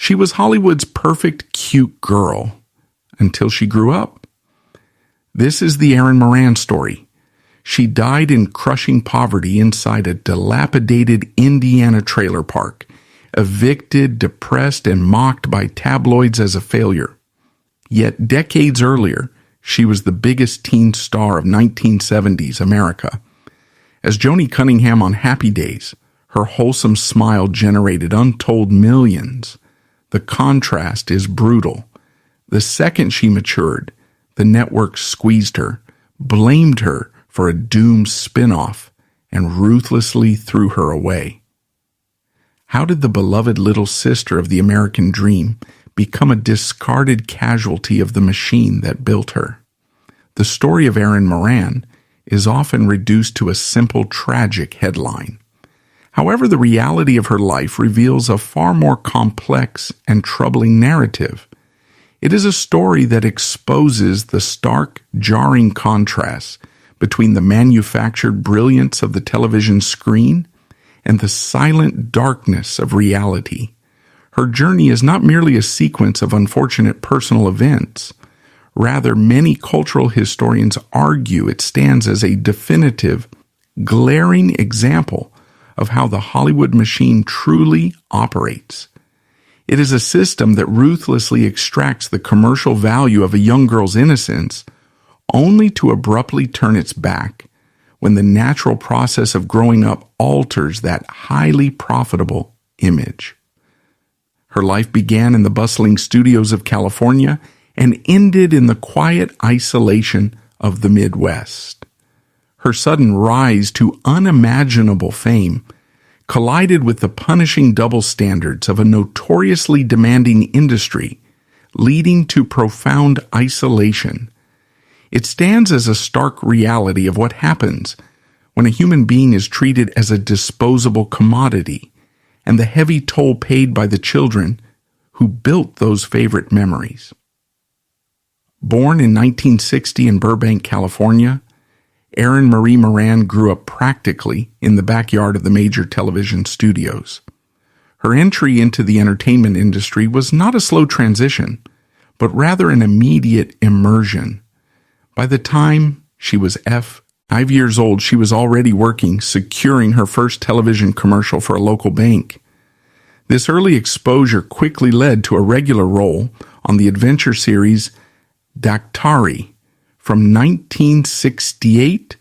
She was Hollywood's perfect cute girl until she grew up. This is the Erin Moran story. She died in crushing poverty inside a dilapidated Indiana trailer park, evicted, depressed, and mocked by tabloids as a failure. Yet decades earlier, she was the biggest teen star of 1970s America. As Joanie Cunningham on Happy Days, her wholesome smile generated untold millions. The contrast is brutal. The second she matured, the network squeezed her, blamed her for a doomed spin-off, and ruthlessly threw her away. How did the beloved little sister of the American dream become a discarded casualty of the machine that built her? The story of Erin Moran is often reduced to a simple tragic headline. However, the reality of her life reveals a far more complex and troubling narrative. It is a story that exposes the stark, jarring contrasts between the manufactured brilliance of the television screen and the silent darkness of reality. Her journey is not merely a sequence of unfortunate personal events. Rather, many cultural historians argue it stands as a definitive, glaring example of how the Hollywood machine truly operates. It is a system that ruthlessly extracts the commercial value of a young girl's innocence, only to abruptly turn its back when the natural process of growing up alters that highly profitable image. Her life began in the bustling studios of California and ended in the quiet isolation of the Midwest. Her sudden rise to unimaginable fame collided with the punishing double standards of a notoriously demanding industry, leading to profound isolation. It stands as a stark reality of what happens when a human being is treated as a disposable commodity, and the heavy toll paid by the children who built those favorite memories. Born in 1960 in Burbank, California, Erin Marie Moran grew up practically in the backyard of the major television studios. Her entry into the entertainment industry was not a slow transition, but rather an immediate immersion. By the time she was 5 years old, she was already working, securing her first television commercial for a local bank. This early exposure quickly led to a regular role on the adventure series Daktari from 1968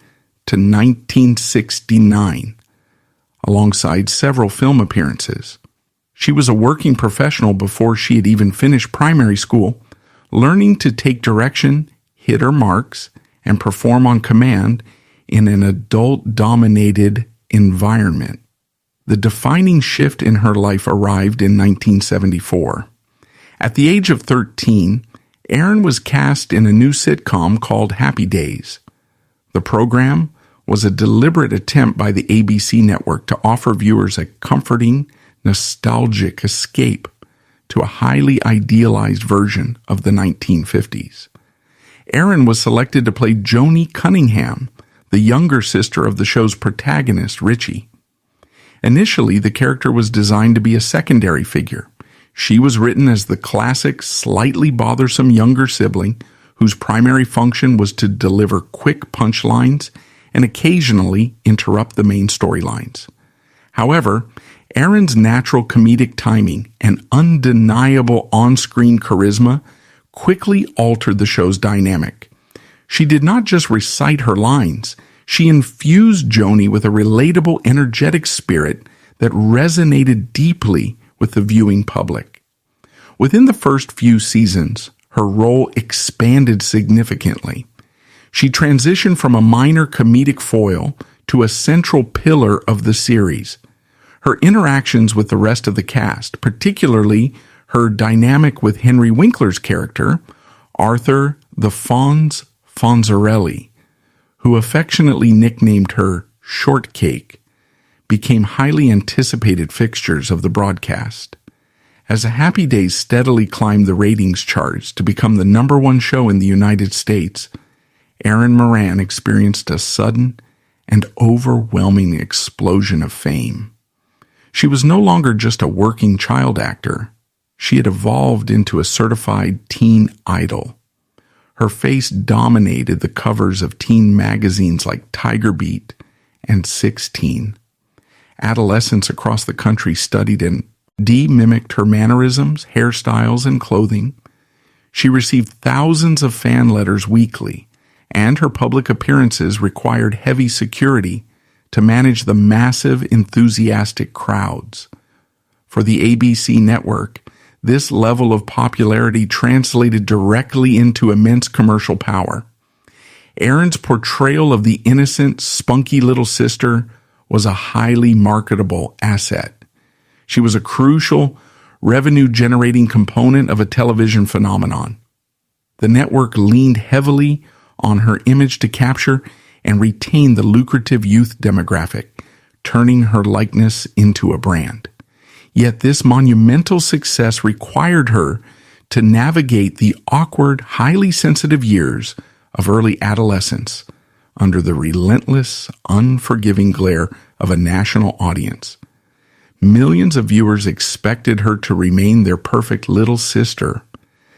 to 1969, alongside several film appearances. She was a working professional before she had even finished primary school, learning to take direction, hit her marks, and perform on command in an adult-dominated environment. The defining shift in her life arrived in 1974. At the age of 13, Erin was cast in a new sitcom called Happy Days. The program was a deliberate attempt by the ABC network to offer viewers a comforting, nostalgic escape to a highly idealized version of the 1950s. Erin was selected to play Joanie Cunningham, the younger sister of the show's protagonist, Richie. Initially, the character was designed to be a secondary figure. She was written as the classic, slightly bothersome younger sibling whose primary function was to deliver quick punchlines and occasionally interrupt the main storylines. However, Erin's natural comedic timing and undeniable on-screen charisma quickly altered the show's dynamic. She did not just recite her lines, she infused Joanie with a relatable, energetic spirit that resonated deeply with the viewing public. Within the first few seasons, her role expanded significantly. She transitioned from a minor comedic foil to a central pillar of the series. Her interactions with the rest of the cast, particularly her dynamic with Henry Winkler's character, Arthur the Fonz Fonzarelli, who affectionately nicknamed her Shortcake, became highly anticipated fixtures of the broadcast. As Happy Days steadily climbed the ratings charts to become the #1 show in the United States, Erin Moran experienced a sudden and overwhelming explosion of fame. She was no longer just a working child actor. she had evolved into a certified teen idol. Her face dominated the covers of teen magazines like Tiger Beat and 16. Adolescents across the country studied and mimicked her mannerisms, hairstyles, and clothing. She received thousands of fan letters weekly, and her public appearances required heavy security to manage the massive, enthusiastic crowds. For the ABC network, this level of popularity translated directly into immense commercial power. Erin's portrayal of the innocent, spunky little sister was a highly marketable asset. She was a crucial, revenue-generating component of a television phenomenon. The network leaned heavily on her image to capture and retain the lucrative youth demographic, turning her likeness into a brand. Yet this monumental success required her to navigate the awkward, highly sensitive years of early adolescence under the relentless, unforgiving glare of a national audience. Millions of viewers expected her to remain their perfect little sister,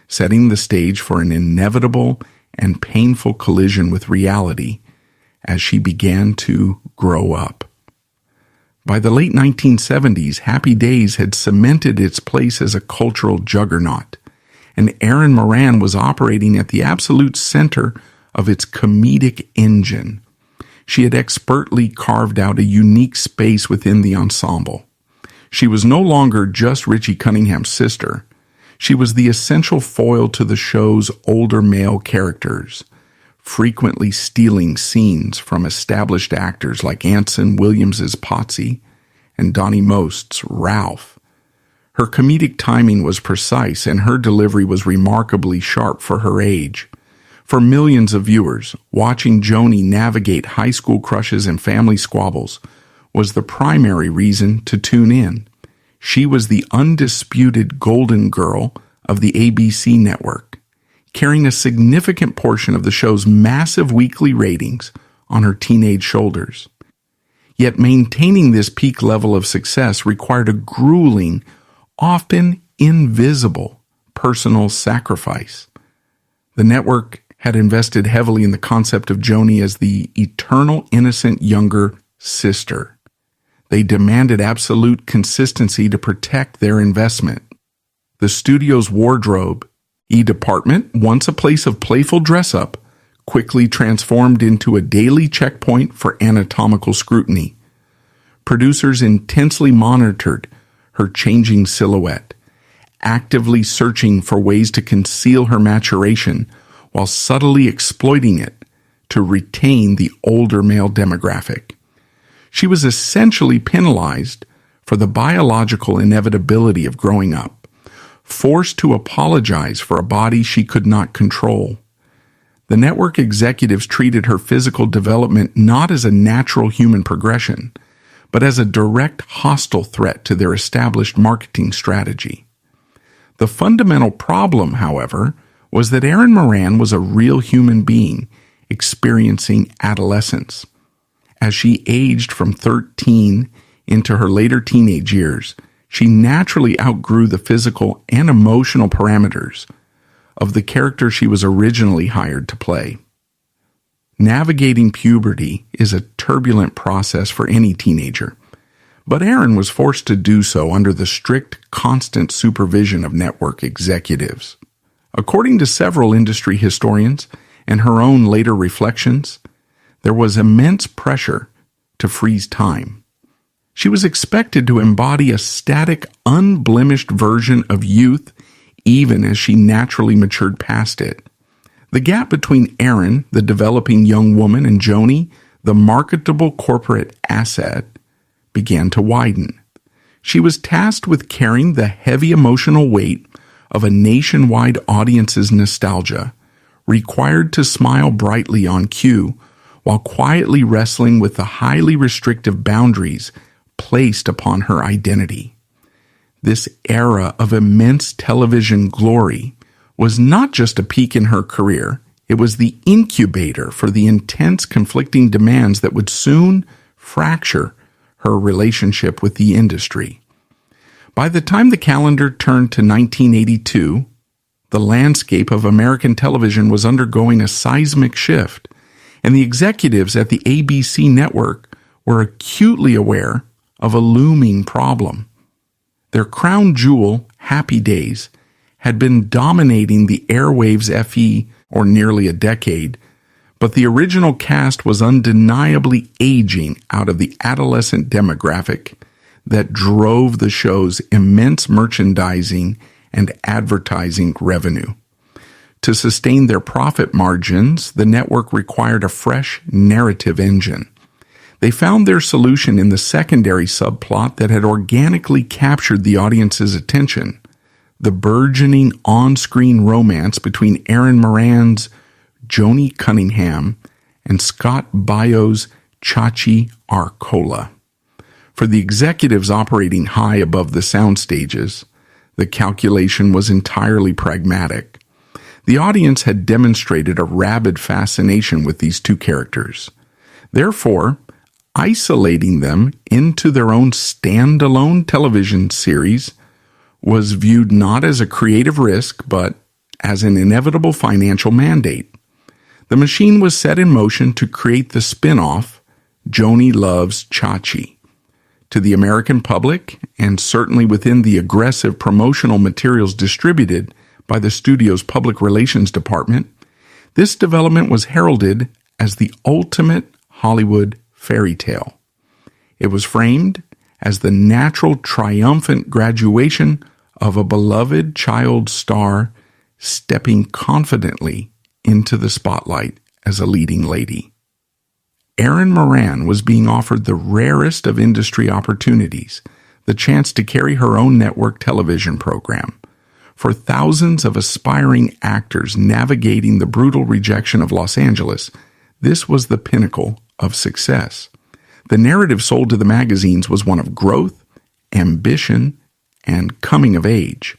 setting the stage for an inevitable and painful collision with reality as she began to grow up. By the late 1970s, Happy Days had cemented its place as a cultural juggernaut, and Erin Moran was operating at the absolute center of its comedic engine. She had expertly carved out a unique space within the ensemble. She was no longer just Joanie Cunningham's sister. She was the essential foil to the show's older male characters, frequently stealing scenes from established actors like Anson Williams's Potsy and Donnie Most's Ralph. Her comedic timing was precise, and her delivery was remarkably sharp for her age. For millions of viewers, watching Joanie navigate high school crushes and family squabbles was the primary reason to tune in. She was the undisputed golden girl of the ABC network, carrying a significant portion of the show's massive weekly ratings on her teenage shoulders. Yet maintaining this peak level of success required a grueling, often invisible, personal sacrifice. The network had invested heavily in the concept of Joanie as the eternal innocent younger sister. They demanded absolute consistency to protect their investment. The studio's wardrobe department, once a place of playful dress-up, quickly transformed into a daily checkpoint for anatomical scrutiny. Producers intensely monitored her changing silhouette, actively searching for ways to conceal her maturation while subtly exploiting it to retain the older male demographic. She was essentially penalized for the biological inevitability of growing up, forced to apologize for a body she could not control. The network executives treated her physical development not as a natural human progression, but as a direct hostile threat to their established marketing strategy. The fundamental problem, however, was that Erin Moran was a real human being experiencing adolescence. As she aged from 13 into her later teenage years, she naturally outgrew the physical and emotional parameters of the character she was originally hired to play. Navigating puberty is a turbulent process for any teenager, but Erin was forced to do so under the strict, constant supervision of network executives. According to several industry historians and her own later reflections, there was immense pressure to freeze time. She was expected to embody a static, unblemished version of youth even as she naturally matured past it. The gap between Erin, the developing young woman, and Joanie, the marketable corporate asset, began to widen. She was tasked with carrying the heavy emotional weight of a nationwide audience's nostalgia, required to smile brightly on cue while quietly wrestling with the highly restrictive boundaries placed upon her identity. This era of immense television glory was not just a peak in her career, it was the incubator for the intense conflicting demands that would soon fracture her relationship with the industry. By the time the calendar turned to 1982, the landscape of American television was undergoing a seismic shift, and the executives at the ABC network were acutely aware of a looming problem. Their crown jewel, Happy Days, had been dominating the airwaves FE for nearly a decade, but the original cast was undeniably aging out of the adolescent demographic that drove the show's immense merchandising and advertising revenue. To sustain their profit margins, the network required a fresh narrative engine. They found their solution in the secondary subplot that had organically captured the audience's attention: the burgeoning on-screen romance between Erin Moran's Joanie Cunningham and Scott Baio's Chachi Arcola. For the executives operating high above the sound stages, the calculation was entirely pragmatic. The audience had demonstrated a rabid fascination with these two characters. Therefore, isolating them into their own standalone television series was viewed not as a creative risk, but as an inevitable financial mandate. The machine was set in motion to create the spin-off, Joanie Loves Chachi. To the American public, and certainly within the aggressive promotional materials distributed by the studio's public relations department, this development was heralded as the ultimate Hollywood fairy tale. It was framed as the natural triumphant graduation of a beloved child star stepping confidently into the spotlight as a leading lady. Erin Moran was being offered the rarest of industry opportunities, the chance to carry her own network television program. For thousands of aspiring actors navigating the brutal rejection of Los Angeles, this was the pinnacle of success. The narrative sold to the magazines was one of growth, ambition, and coming of age.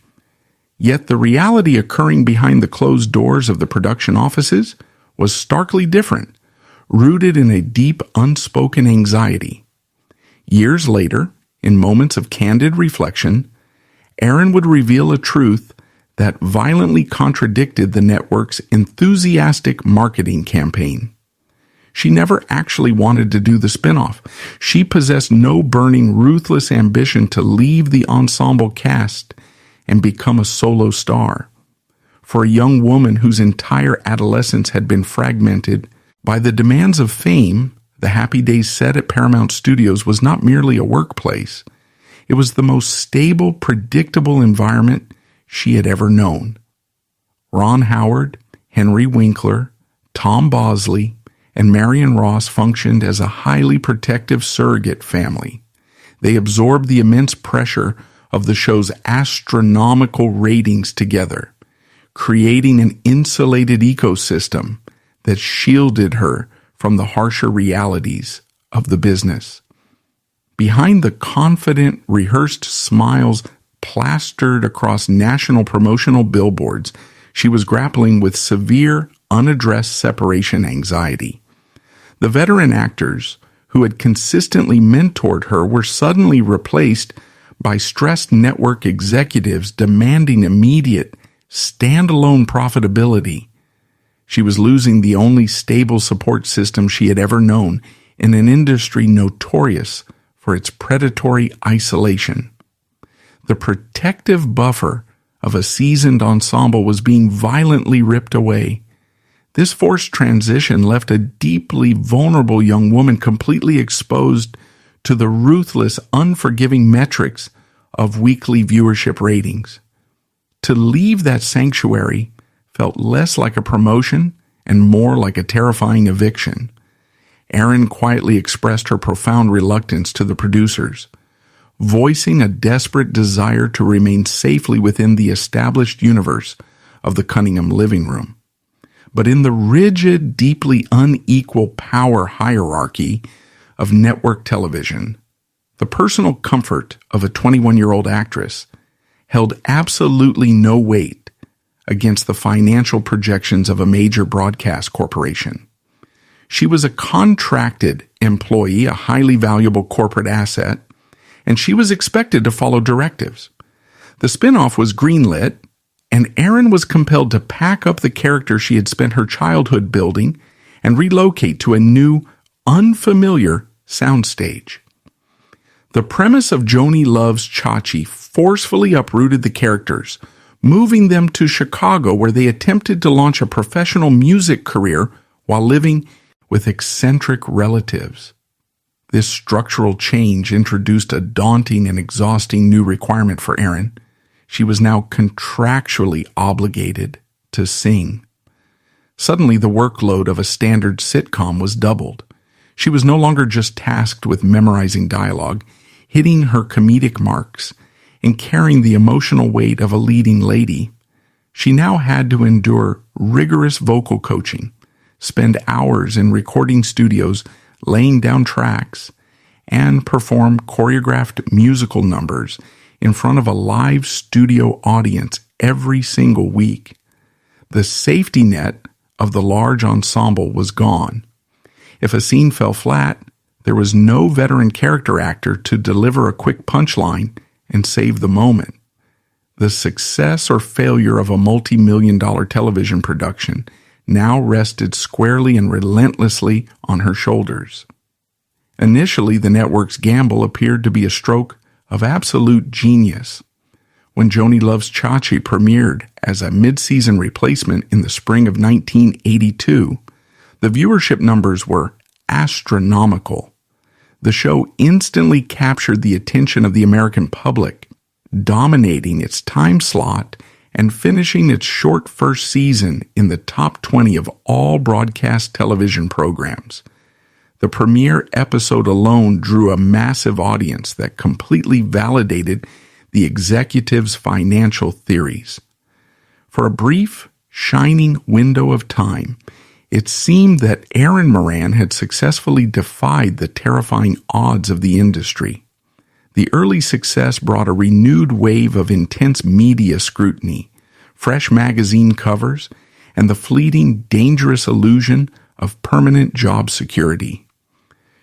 Yet the reality occurring behind the closed doors of the production offices was starkly different, rooted in a deep, unspoken anxiety. Years later, in moments of candid reflection, Erin would reveal a truth that violently contradicted the network's enthusiastic marketing campaign. She never actually wanted to do the spinoff. She possessed no burning, ruthless ambition to leave the ensemble cast and become a solo star. For a young woman whose entire adolescence had been fragmented by the demands of fame, the Happy Days set at Paramount Studios was not merely a workplace. It was the most stable, predictable environment she had ever known. Ron Howard, Henry Winkler, Tom Bosley, and Marion Ross functioned as a highly protective surrogate family. They absorbed the immense pressure of the show's astronomical ratings together, creating an insulated ecosystem that shielded her from the harsher realities of the business. Behind the confident, rehearsed smiles plastered across national promotional billboards, she was grappling with severe, unaddressed separation anxiety. The veteran actors who had consistently mentored her were suddenly replaced by stressed network executives demanding immediate, standalone profitability. She was losing the only stable support system she had ever known in an industry notorious for its predatory isolation. The protective buffer of a seasoned ensemble was being violently ripped away. This forced transition left a deeply vulnerable young woman completely exposed to the ruthless, unforgiving metrics of weekly viewership ratings. To leave that sanctuary felt less like a promotion and more like a terrifying eviction. Erin quietly expressed her profound reluctance to the producers, voicing a desperate desire to remain safely within the established universe of the Cunningham living room. But in the rigid, deeply unequal power hierarchy of network television, the personal comfort of a 21-year-old actress held absolutely no weight against the financial projections of a major broadcast corporation. She was a contracted employee, a highly valuable corporate asset, and she was expected to follow directives. The spinoff was greenlit, and Erin was compelled to pack up the character she had spent her childhood building and relocate to a new, unfamiliar soundstage. The premise of Joanie Loves Chachi forcefully uprooted the characters, moving them to Chicago, where they attempted to launch a professional music career while living with eccentric relatives. This structural change introduced a daunting and exhausting new requirement for Erin. She was now contractually obligated to sing. Suddenly, the workload of a standard sitcom was doubled. She was no longer just tasked with memorizing dialogue, hitting her comedic marks, and carrying the emotional weight of a leading lady. She now had to endure rigorous vocal coaching, spend hours in recording studios laying down tracks, and perform choreographed musical numbers in front of a live studio audience every single week. The safety net of the large ensemble was gone. If a scene fell flat, there was no veteran character actor to deliver a quick punchline and save the moment. The success or failure of a multi-million-dollar television production now rested squarely and relentlessly on her shoulders. Initially, the network's gamble appeared to be a stroke of absolute genius. When Joanie Loves Chachi premiered as a mid-season replacement in the spring of 1982, the viewership numbers were astronomical. The show instantly captured the attention of the American public, dominating its time slot and finishing its short first season in the top 20 of all broadcast television programs. The premiere episode alone drew a massive audience that completely validated the executives' financial theories. For a brief, shining window of time, it seemed that Erin Moran had successfully defied the terrifying odds of the industry. The early success brought a renewed wave of intense media scrutiny, fresh magazine covers, and the fleeting, dangerous illusion of permanent job security.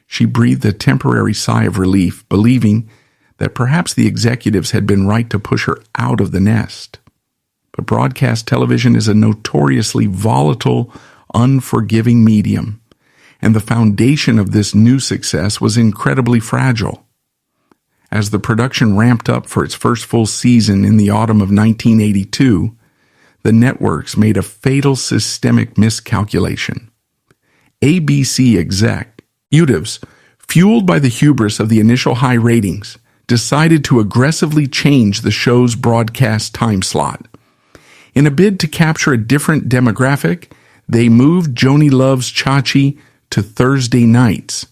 She breathed a temporary sigh of relief, believing that perhaps the executives had been right to push her out of the nest. But broadcast television is a notoriously volatile, unforgiving medium, and the foundation of this new success was incredibly fragile. As the production ramped up for its first full season in the autumn of 1982, the networks made a fatal systemic miscalculation. ABC executives, fueled by the hubris of the initial high ratings, decided to aggressively change the show's broadcast time slot. In a bid to capture a different demographic, they moved Joanie Loves Chachi to Thursday nights.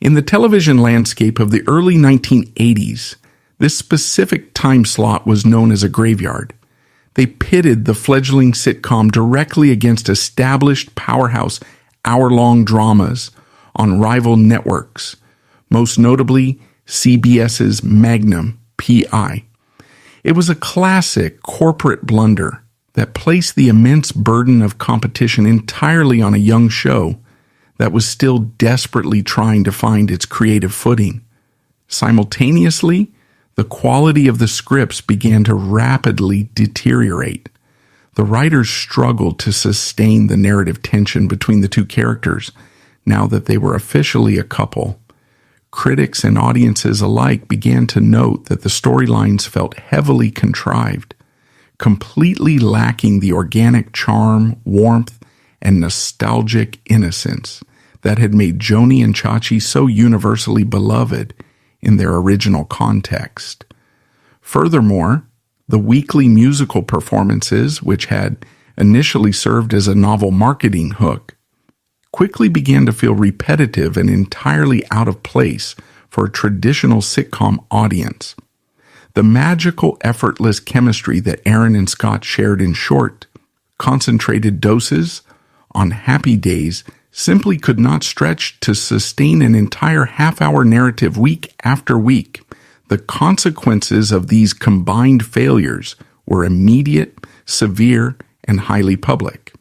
In the television landscape of the early 1980s, this specific time slot was known as a graveyard. They pitted the fledgling sitcom directly against established powerhouse hour-long dramas on rival networks, most notably CBS's Magnum PI. It was a classic corporate blunder that placed the immense burden of competition entirely on a young show that was still desperately trying to find its creative footing. Simultaneously, the quality of the scripts began to rapidly deteriorate. The writers struggled to sustain the narrative tension between the two characters now that they were officially a couple. Critics and audiences alike began to note that the storylines felt heavily contrived, completely lacking the organic charm, warmth, and nostalgic innocence that had made Joanie and Chachi so universally beloved in their original context. Furthermore, the weekly musical performances, which had initially served as a novel marketing hook, quickly began to feel repetitive and entirely out of place for a traditional sitcom audience. The magical, effortless chemistry that Erin and Scott shared in short, concentrated doses on happy days simply could not stretch to sustain an entire half-hour narrative week after week. The consequences of these combined failures were immediate, severe, and highly public.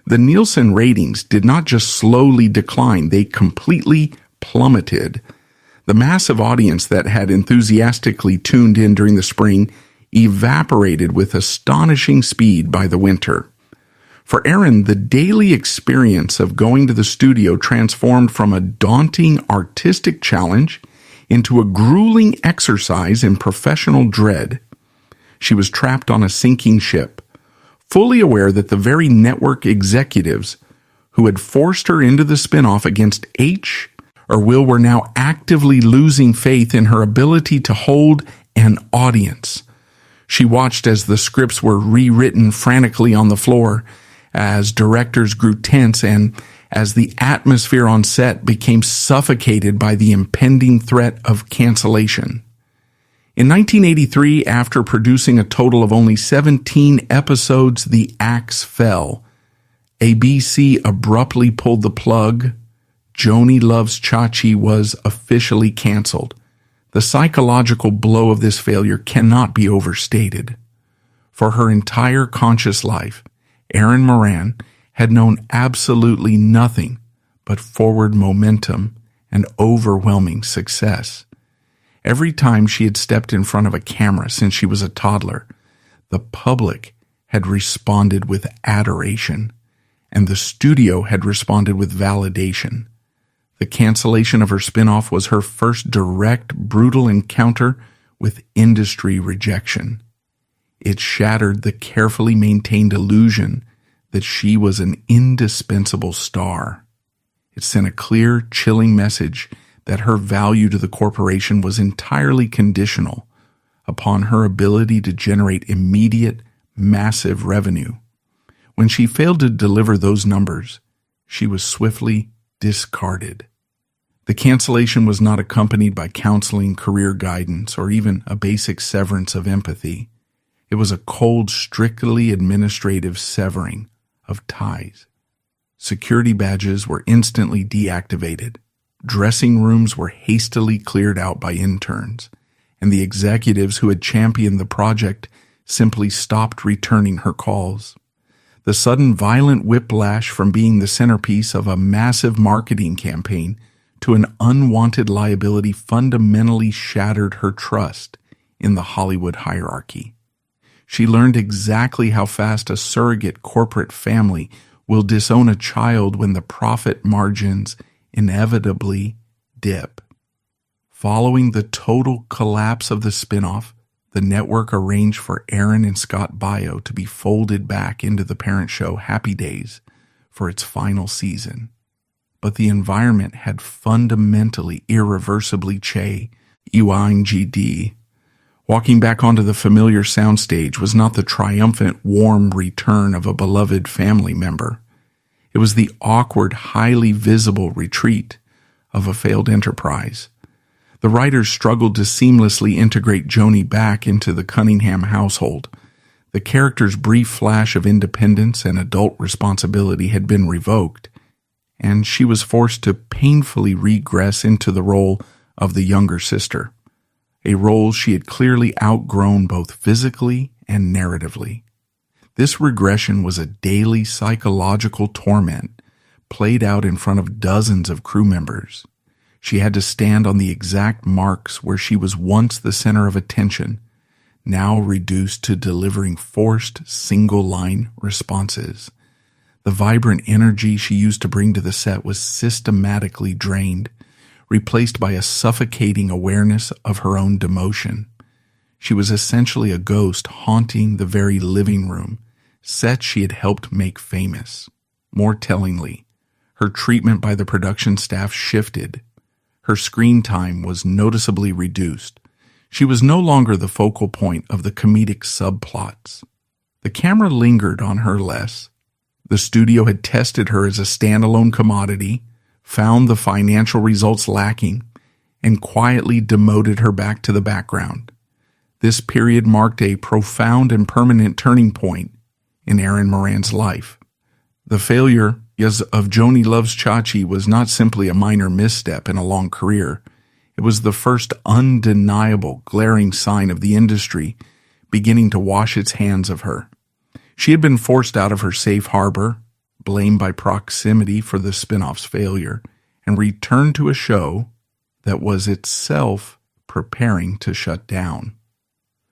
The Nielsen ratings did not just slowly decline, they completely plummeted. The massive audience that had enthusiastically tuned in during the spring evaporated with astonishing speed by the winter. For Erin, the daily experience of going to the studio transformed from a daunting artistic challenge into a grueling exercise in professional dread. She was trapped on a sinking ship, fully aware that the very network executives who had forced her into the spinoff against H or Will were now actively losing faith in her ability to hold an audience. She watched as the scripts were rewritten frantically on the floor, as directors grew tense, and as the atmosphere on set became suffocated by the impending threat of cancellation. In 1983, after producing a total of only 17 episodes, the axe fell. ABC abruptly pulled the plug. Joanie Loves Chachi was officially canceled. The psychological blow of this failure cannot be overstated. For her entire conscious life, Erin Moran had known absolutely nothing but forward momentum and overwhelming success. Every time she had stepped in front of a camera since she was a toddler, the public had responded with adoration, and the studio had responded with validation. The cancellation of her spinoff was her first direct, brutal encounter with industry rejection. It shattered the carefully maintained illusion that she was an indispensable star. It sent a clear, chilling message that her value to the corporation was entirely conditional upon her ability to generate immediate, massive revenue. When she failed to deliver those numbers, she was swiftly discarded. The cancellation was not accompanied by counseling, career guidance, or even a basic severance of empathy. It was a cold, strictly administrative severing of ties. Security badges were instantly deactivated. Dressing rooms were hastily cleared out by interns, and the executives who had championed the project simply stopped returning her calls. The sudden violent whiplash from being the centerpiece of a massive marketing campaign to an unwanted liability fundamentally shattered her trust in the Hollywood hierarchy. She learned exactly how fast a surrogate corporate family will disown a child when the profit margins inevitably dip. Following the total collapse of the spinoff, the network arranged for Erin and Scott Baio to be folded back into the parent show Happy Days for its final season. But the environment had fundamentally, irreversibly changed. Walking back onto the familiar soundstage was not the triumphant, warm return of a beloved family member. It was the awkward, highly visible retreat of a failed enterprise. The writers struggled to seamlessly integrate Joanie back into the Cunningham household. The character's brief flash of independence and adult responsibility had been revoked, and she was forced to painfully regress into the role of the younger sister, a role she had clearly outgrown both physically and narratively. This regression was a daily psychological torment played out in front of dozens of crew members. She had to stand on the exact marks where she was once the center of attention, now reduced to delivering forced single-line responses. The vibrant energy she used to bring to the set was systematically drained, replaced by a suffocating awareness of her own demotion. She was essentially a ghost haunting the very living room, set she had helped make famous. More tellingly, her treatment by the production staff shifted. Her screen time was noticeably reduced. She was no longer the focal point of the comedic subplots. The camera lingered on her less. The studio had tested her as a standalone commodity, found the financial results lacking, and quietly demoted her back to the background. This period marked a profound and permanent turning point in Erin Moran's life. The failure of Joanie Loves Chachi was not simply a minor misstep in a long career. It was the first undeniable, glaring sign of the industry beginning to wash its hands of her. She had been forced out of her safe harbor, blamed by proximity for the spinoff's failure, and returned to a show that was itself preparing to shut down.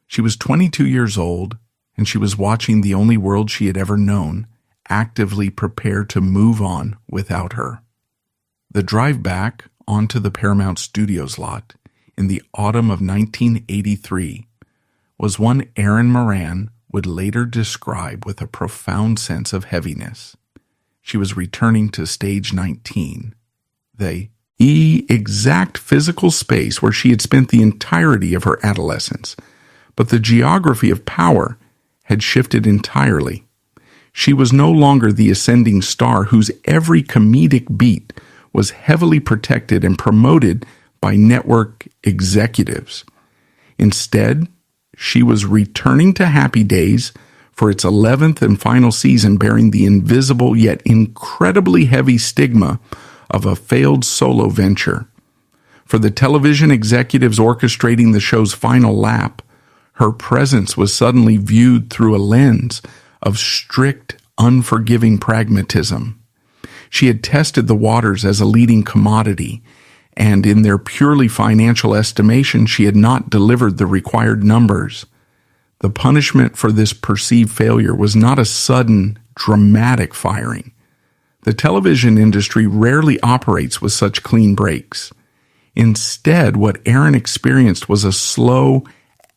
She was 22 years old, and she was watching the only world she had ever known actively prepare to move on without her. The drive back onto the Paramount Studios lot in the autumn of 1983 was one Erin Moran would later describe with a profound sense of heaviness. She was returning to stage 19, the exact physical space where she had spent the entirety of her adolescence, but the geography of power had shifted entirely. She was no longer the ascending star whose every comedic beat was heavily protected and promoted by network executives. Instead, she was returning to Happy Days for its 11th and final season, bearing the invisible yet incredibly heavy stigma of a failed solo venture. For the television executives orchestrating the show's final lap, her presence was suddenly viewed through a lens of strict, unforgiving pragmatism. She had tested the waters as a leading commodity, and in their purely financial estimation, she had not delivered the required numbers. The punishment for this perceived failure was not a sudden, dramatic firing. The television industry rarely operates with such clean breaks. Instead, what Erin experienced was a slow,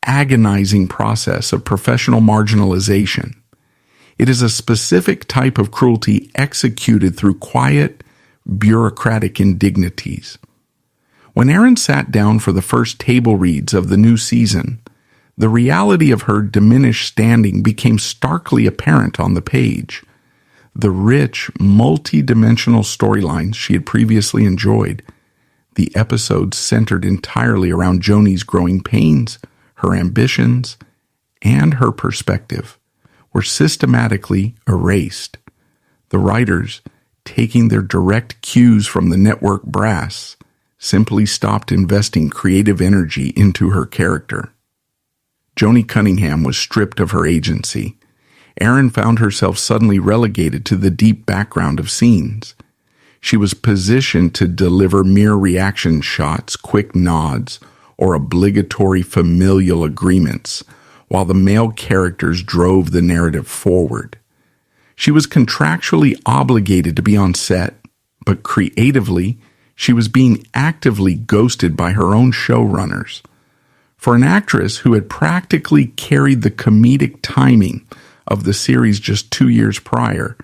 agonizing process of professional marginalization. It is a specific type of cruelty executed through quiet, bureaucratic indignities. When Erin sat down for the first table reads of the new season, the reality of her diminished standing became starkly apparent on the page. The rich, multi-dimensional storylines she had previously enjoyed, the episodes centered entirely around Joanie's growing pains, her ambitions, and her perspective, were systematically erased. The writers, taking their direct cues from the network brass, simply stopped investing creative energy into her character. Joanie Cunningham was stripped of her agency. Erin found herself suddenly relegated to the deep background of scenes. She was positioned to deliver mere reaction shots, quick nods, or obligatory familial agreements, while the male characters drove the narrative forward. She was contractually obligated to be on set, but creatively, she was being actively ghosted by her own showrunners. For an actress who had practically carried the comedic timing of the series just 2 years prior,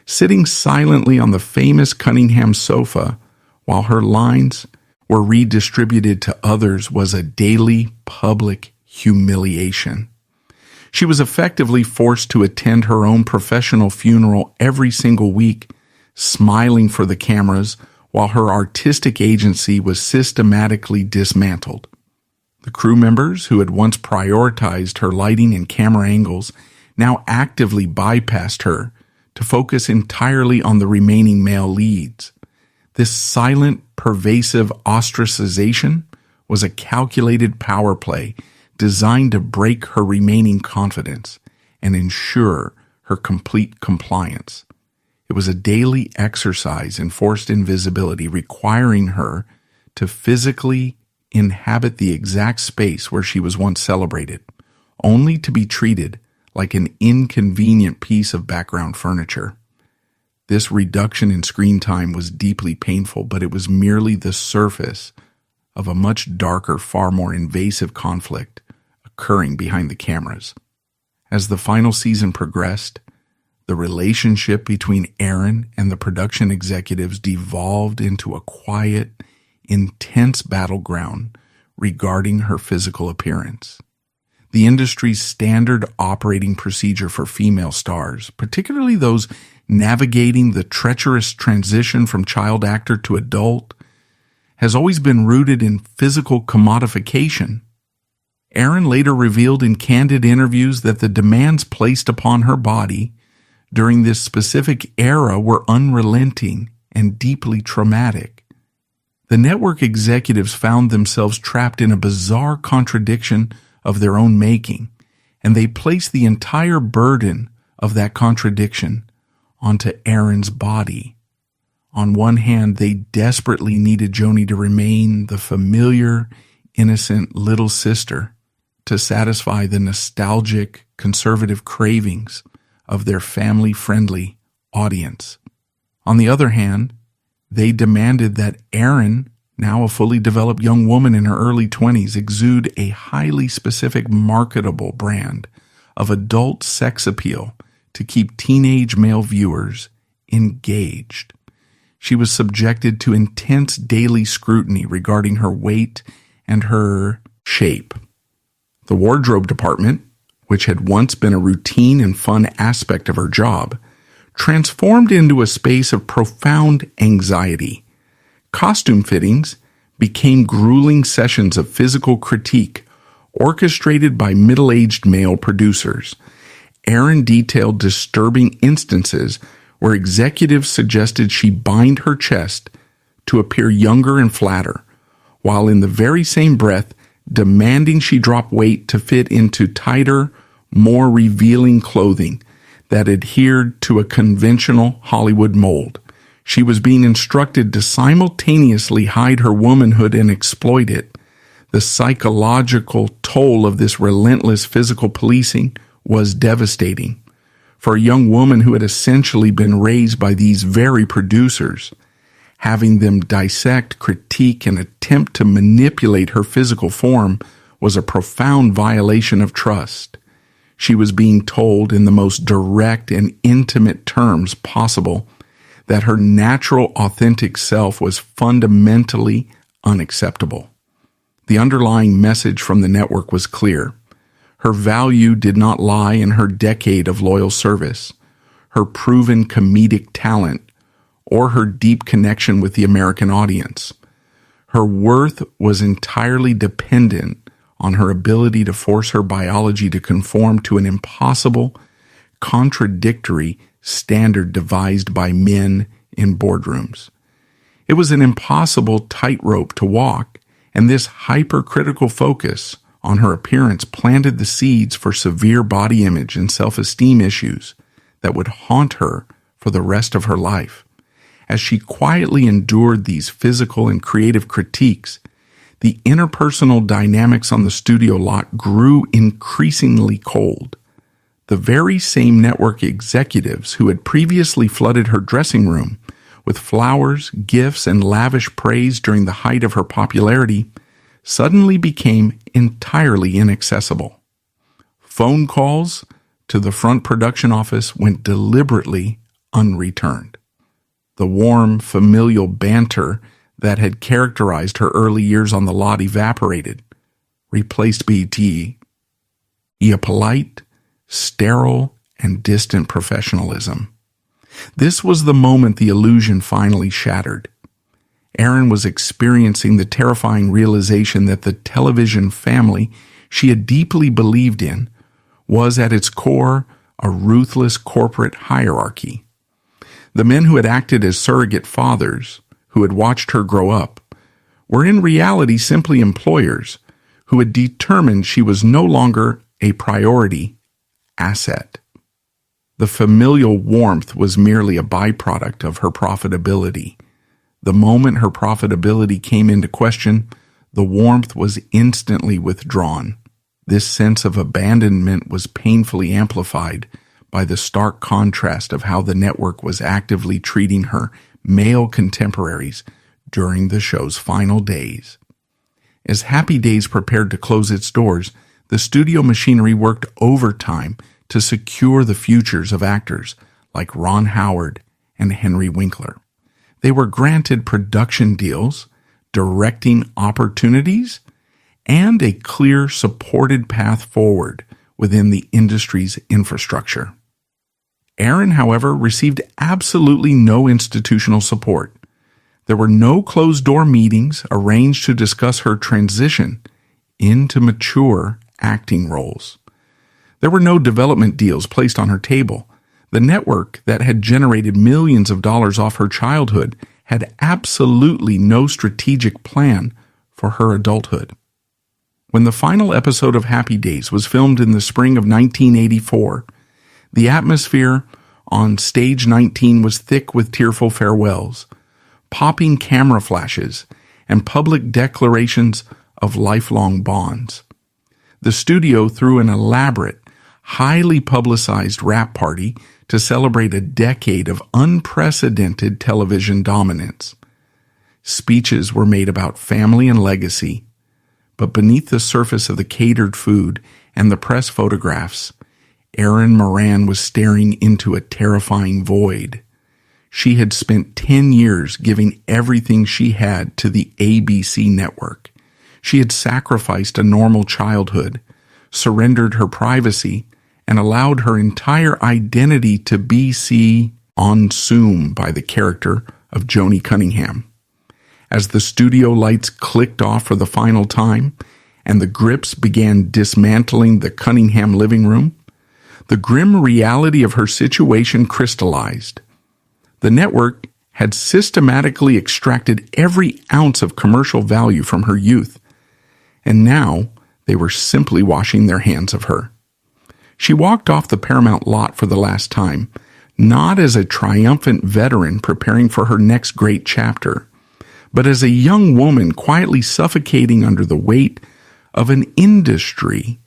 sitting silently on the famous Cunningham sofa while her lines were redistributed to others was a daily public humiliation. She was effectively forced to attend her own professional funeral every single week, smiling for the cameras while her artistic agency was systematically dismantled. The crew members who had once prioritized her lighting and camera angles now actively bypassed her to focus entirely on the remaining male leads. This silent, pervasive ostracization was a calculated power play designed to break her remaining confidence and ensure her complete compliance. It was a daily exercise in forced invisibility, requiring her to physically inhabit the exact space where she was once celebrated, only to be treated like an inconvenient piece of background furniture. This reduction in screen time was deeply painful, but it was merely the surface of a much darker, far more invasive conflict occurring behind the cameras. As the final season progressed, the relationship between Erin and the production executives devolved into a quiet, intense battleground regarding her physical appearance. The industry's standard operating procedure for female stars, particularly those navigating the treacherous transition from child actor to adult, has always been rooted in physical commodification. Erin later revealed in candid interviews that the demands placed upon her body during this specific era were unrelenting and deeply traumatic. The network executives found themselves trapped in a bizarre contradiction of their own making, and they placed the entire burden of that contradiction onto Erin's body, On one hand, they desperately needed Joanie to remain the familiar, innocent little sister to satisfy the nostalgic, conservative cravings of their family-friendly audience. On the other hand, they demanded that Erin, now a fully developed young woman in her early 20s, exude a highly specific marketable brand of adult sex appeal to keep teenage male viewers engaged. She was subjected to intense daily scrutiny regarding her weight and her shape. The wardrobe department, which had once been a routine and fun aspect of her job, transformed into a space of profound anxiety. Costume fittings became grueling sessions of physical critique orchestrated by middle-aged male producers. Erin detailed disturbing instances where executives suggested she bind her chest to appear younger and flatter, while in the very same breath demanding she drop weight to fit into tighter, more revealing clothing that adhered to a conventional Hollywood mold. She was being instructed to simultaneously hide her womanhood and exploit it. The psychological toll of this relentless physical policing was devastating. For a young woman who had essentially been raised by these very producers, having them dissect, critique, and attempt to manipulate her physical form was a profound violation of trust. She was being told in the most direct and intimate terms possible that her natural, authentic self was fundamentally unacceptable. The underlying message from the network was clear. Her value did not lie in her decade of loyal service, her proven comedic talent, or her deep connection with the American audience. Her worth was entirely dependent on her ability to force her biology to conform to an impossible, contradictory standard devised by men in boardrooms. It was an impossible tightrope to walk, and this hypercritical focus on her appearance planted the seeds for severe body image and self-esteem issues that would haunt her for the rest of her life. As she quietly endured these physical and creative critiques, the interpersonal dynamics on the studio lot grew increasingly cold. The very same network executives who had previously flooded her dressing room with flowers, gifts, and lavish praise during the height of her popularity suddenly became entirely inaccessible. Phone calls to the front production office went deliberately unreturned. The warm, familial banter that had characterized her early years on the lot evaporated, replaced by a polite, sterile, and distant professionalism. This was the moment the illusion finally shattered. Erin was experiencing the terrifying realization that the television family she had deeply believed in was at its core a ruthless corporate hierarchy. The men who had acted as surrogate fathers, who had watched her grow up, were in reality simply employers who had determined she was no longer a priority asset. The familial warmth was merely a byproduct of her profitability. The moment her profitability came into question, the warmth was instantly withdrawn. This sense of abandonment was painfully amplified by the stark contrast of how the network was actively treating her male contemporaries during the show's final days. As Happy Days prepared to close its doors, the studio machinery worked overtime to secure the futures of actors like Ron Howard and Henry Winkler. They were granted production deals, directing opportunities, and a clear, supported path forward within the industry's infrastructure. Erin, however, received absolutely no institutional support. There were no closed-door meetings arranged to discuss her transition into mature acting roles. There were no development deals placed on her table. The network that had generated millions of dollars off her childhood had absolutely no strategic plan for her adulthood. When the final episode of Happy Days was filmed in the spring of 1984, the atmosphere on Stage 19 was thick with tearful farewells. popping camera flashes, and public declarations of lifelong bonds. The studio threw an elaborate, highly publicized wrap party to celebrate a decade of unprecedented television dominance. Speeches were made about family and legacy, but beneath the surface of the catered food and the press photographs, Erin Moran was staring into a terrifying void. She had spent 10 years giving everything she had to the ABC network. She had sacrificed a normal childhood, surrendered her privacy, and allowed her entire identity to be consumed by the character of Joanie Cunningham. As the studio lights clicked off for the final time, and the grips began dismantling the Cunningham living room, the grim reality of her situation crystallized. The network had systematically extracted every ounce of commercial value from her youth, and now they were simply washing their hands of her. She walked off the Paramount lot for the last time, not as a triumphant veteran preparing for her next great chapter, but as a young woman quietly suffocating under the weight of an industry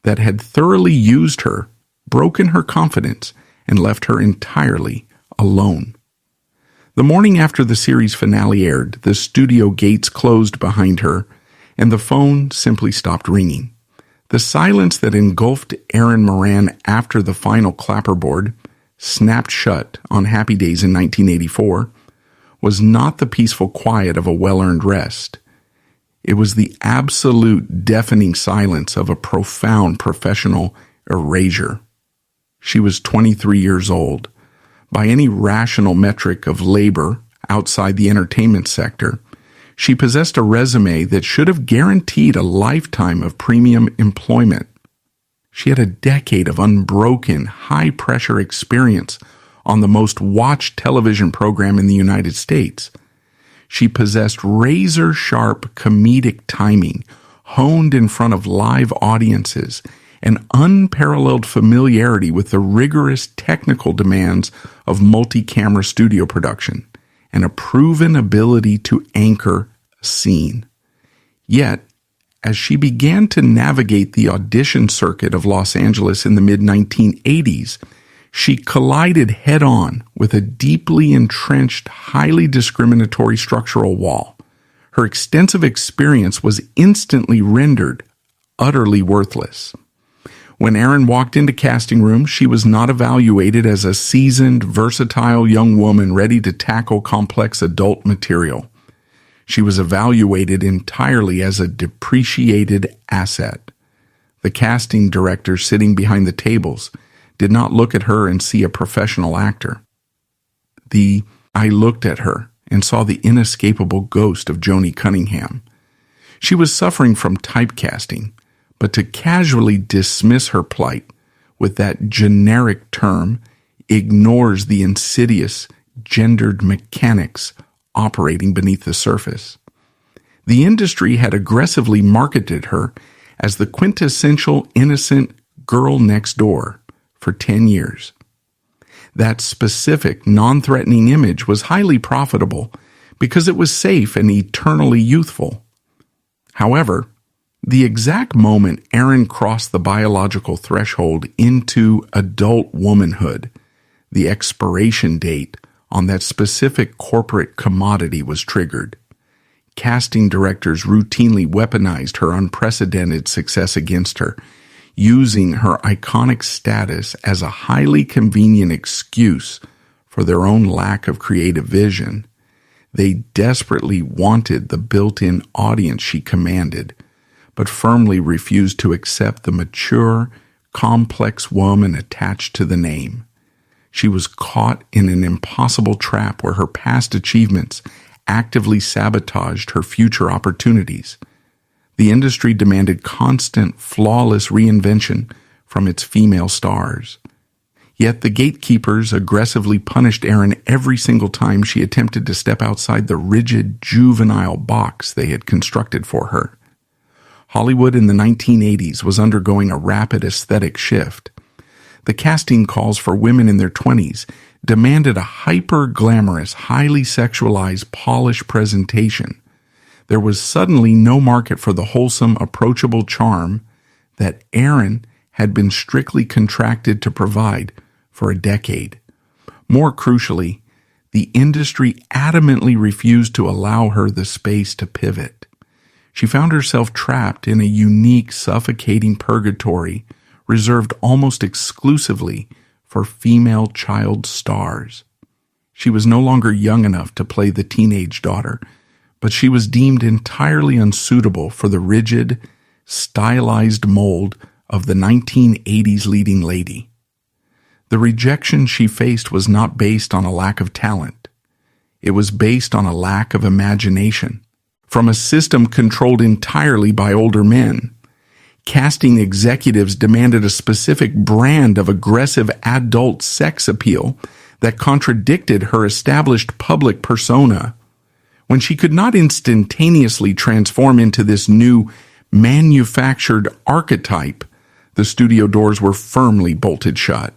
that had thoroughly used her, broken her confidence, and left her entirely alone. The morning after the series finale aired, the studio gates closed behind her, and the phone simply stopped ringing. The silence that engulfed Erin Moran after the final clapperboard snapped shut on Happy Days in 1984 was not the peaceful quiet of a well-earned rest. It was the absolute deafening silence of a profound professional erasure. She was 23 years old. By any rational metric of labor outside the entertainment sector, she possessed a resume that should have guaranteed a lifetime of premium employment. She had a decade of unbroken, high-pressure experience on the most watched television program in the United States. She possessed razor-sharp comedic timing, honed in front of live audiences, and unparalleled familiarity with the rigorous technical demands of multi-camera studio production, and a proven ability to anchor a scene. Yet, as she began to navigate the audition circuit of Los Angeles in the mid-1980s, she collided head-on with a deeply entrenched, highly discriminatory structural wall. Her extensive experience was instantly rendered utterly worthless. When Erin walked into casting rooms, she was not evaluated as a seasoned, versatile young woman ready to tackle complex adult material. She was evaluated entirely as a depreciated asset. The casting director sitting behind the tables did not look at her and see a professional actor. I looked at her and saw the inescapable ghost of Joanie Cunningham. She was suffering from typecasting, but to casually dismiss her plight with that generic term ignores the insidious, gendered mechanics operating beneath the surface. The industry had aggressively marketed her as the quintessential innocent girl next door for 10 years. That specific, non-threatening image was highly profitable because it was safe and eternally youthful. However, the exact moment Erin crossed the biological threshold into adult womanhood, the expiration date on that specific corporate commodity was triggered. Casting directors routinely weaponized her unprecedented success against her, using her iconic status as a highly convenient excuse for their own lack of creative vision. They desperately wanted the built-in audience she commanded, but firmly refused to accept the mature, complex woman attached to the name. She was caught in an impossible trap where her past achievements actively sabotaged her future opportunities. The industry demanded constant, flawless reinvention from its female stars. Yet the gatekeepers aggressively punished Erin every single time she attempted to step outside the rigid, juvenile box they had constructed for her. Hollywood in the 1980s was undergoing a rapid aesthetic shift. The casting calls for women in their 20s demanded a hyper-glamorous, highly sexualized, polished presentation. There was suddenly no market for the wholesome, approachable charm that Erin had been strictly contracted to provide for a decade. More crucially, the industry adamantly refused to allow her the space to pivot. She found herself trapped in a unique, suffocating purgatory reserved almost exclusively for female child stars. She was no longer young enough to play the teenage daughter, but she was deemed entirely unsuitable for the rigid, stylized mold of the 1980s leading lady. The rejection she faced was not based on a lack of talent. It was based on a lack of imagination. From a system controlled entirely by older men, casting executives demanded a specific brand of aggressive adult sex appeal that contradicted her established public persona. When she could not instantaneously transform into this new, manufactured archetype, the studio doors were firmly bolted shut.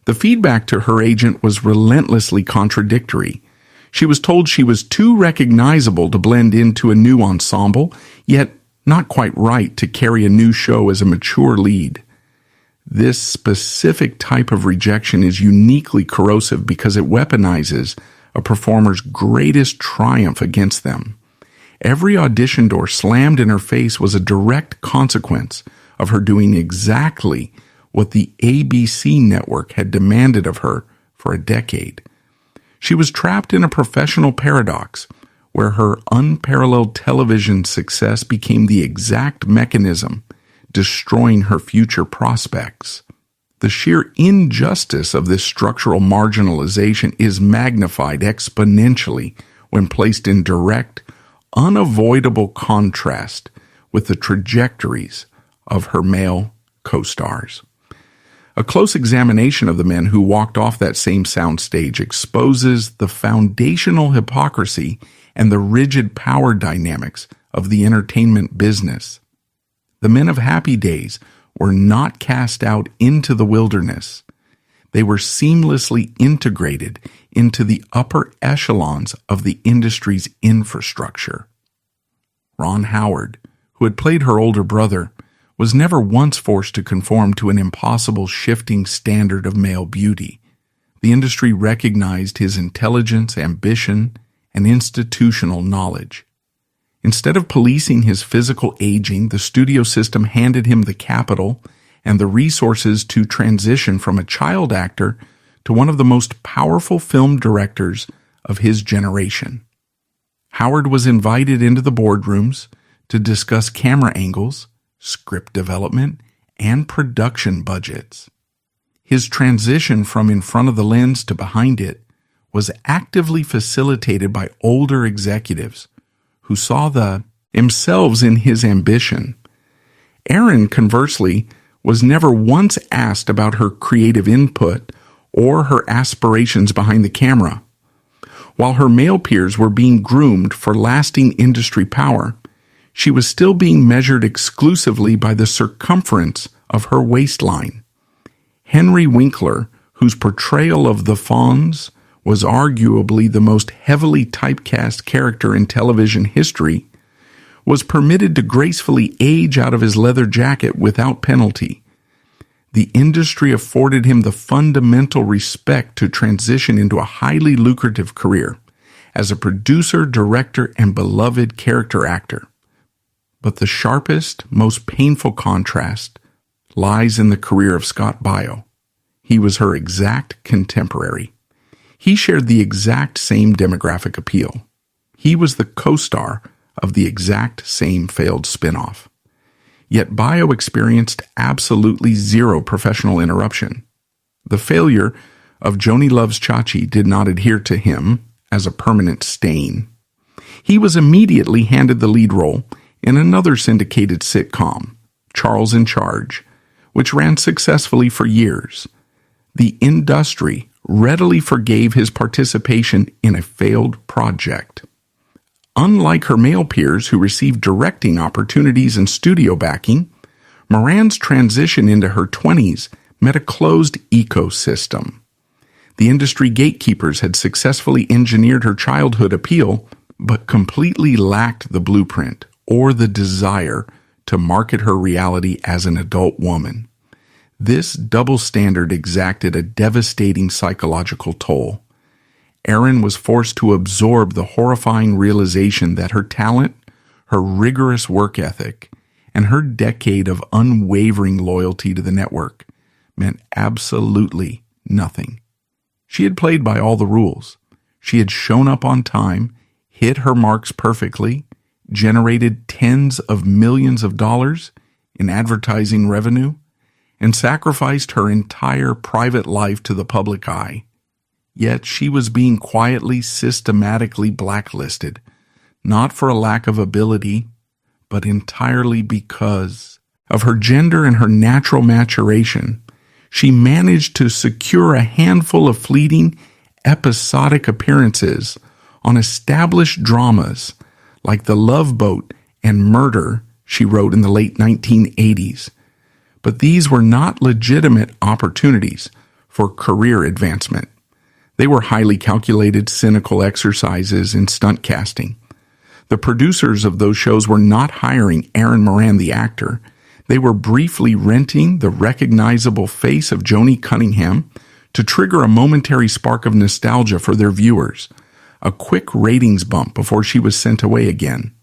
The feedback to her agent was relentlessly contradictory. She was told she was too recognizable to blend into a new ensemble, yet not quite right to carry a new show as a mature lead. This specific type of rejection is uniquely corrosive because it weaponizes a performer's greatest triumph against them. Every audition door slammed in her face was a direct consequence of her doing exactly what the ABC network had demanded of her for a decade. She was trapped in a professional paradox where her unparalleled television success became the exact mechanism destroying her future prospects. The sheer injustice of this structural marginalization is magnified exponentially when placed in direct, unavoidable contrast with the trajectories of her male co-stars. A close examination of the men who walked off that same soundstage exposes the foundational hypocrisy and the rigid power dynamics of the entertainment business. The men of Happy Days were not cast out into the wilderness. They were seamlessly integrated into the upper echelons of the industry's infrastructure. Ron Howard, who had played her older brother, was never once forced to conform to an impossible shifting standard of male beauty. The industry recognized his intelligence, ambition, and institutional knowledge. Instead of policing his physical aging, the studio system handed him the capital and the resources to transition from a child actor to one of the most powerful film directors of his generation. Howard was invited into the boardrooms to discuss camera angles, script development, and production budgets. His transition from in front of the lens to behind it was actively facilitated by older executives who saw themselves in his ambition. Erin, conversely, was never once asked about her creative input or her aspirations behind the camera. While her male peers were being groomed for lasting industry power, she was still being measured exclusively by the circumference of her waistline. Henry Winkler, whose portrayal of the Fonz was arguably the most heavily typecast character in television history, was permitted to gracefully age out of his leather jacket without penalty. The industry afforded him the fundamental respect to transition into a highly lucrative career as a producer, director, and beloved character actor. But the sharpest, most painful contrast lies in the career of Scott Baio. He was her exact contemporary. He shared the exact same demographic appeal. He was the co-star of the exact same failed spinoff. Yet Baio experienced absolutely zero professional interruption. The failure of Joanie Loves Chachi did not adhere to him as a permanent stain. He was immediately handed the lead role in another syndicated sitcom, Charles in Charge, which ran successfully for years. The industry readily forgave his participation in a failed project. Unlike her male peers who received directing opportunities and studio backing, Moran's transition into her 20s met a closed ecosystem. The industry gatekeepers had successfully engineered her childhood appeal, but completely lacked the blueprint or the desire to market her reality as an adult woman. This double standard exacted a devastating psychological toll. Erin was forced to absorb the horrifying realization that her talent, her rigorous work ethic, and her decade of unwavering loyalty to the network meant absolutely nothing. She had played by all the rules. She had shown up on time, hit her marks perfectly, generated tens of millions of dollars in advertising revenue, and sacrificed her entire private life to the public eye. Yet she was being quietly, systematically blacklisted, not for a lack of ability, but entirely because of her gender and her natural maturation. She managed to secure a handful of fleeting, episodic appearances on established dramas like The Love Boat and Murder she wrote in the late 1980s. But these were not legitimate opportunities for career advancement. They were highly calculated, cynical exercises in stunt casting. The producers of those shows were not hiring Erin Moran, the actor. They were briefly renting the recognizable face of Joanie Cunningham to trigger a momentary spark of nostalgia for their viewers, a quick ratings bump before she was sent away again.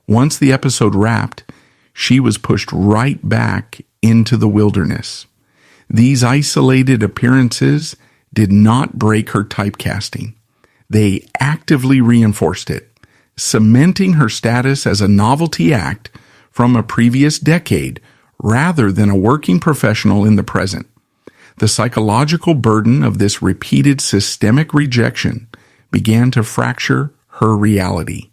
Once the episode wrapped, she was pushed right back into the wilderness. These isolated appearances did not break her typecasting. They actively reinforced it, cementing her status as a novelty act from a previous decade rather than a working professional in the present. The psychological burden of this repeated systemic rejection began to fracture her reality.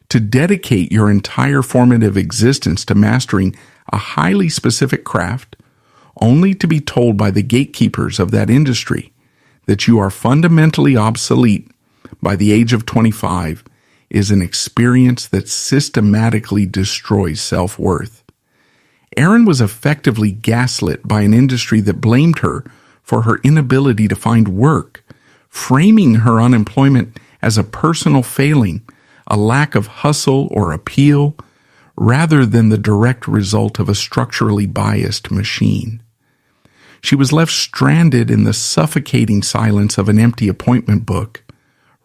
To dedicate your entire formative existence to mastering a highly specific craft, only to be told by the gatekeepers of that industry that you are fundamentally obsolete by the age of 25 is an experience that systematically destroys self-worth. Erin was effectively gaslit by an industry that blamed her for her inability to find work, framing her unemployment as a personal failing, a lack of hustle or appeal, rather than the direct result of a structurally biased machine. She was left stranded in the suffocating silence of an empty appointment book,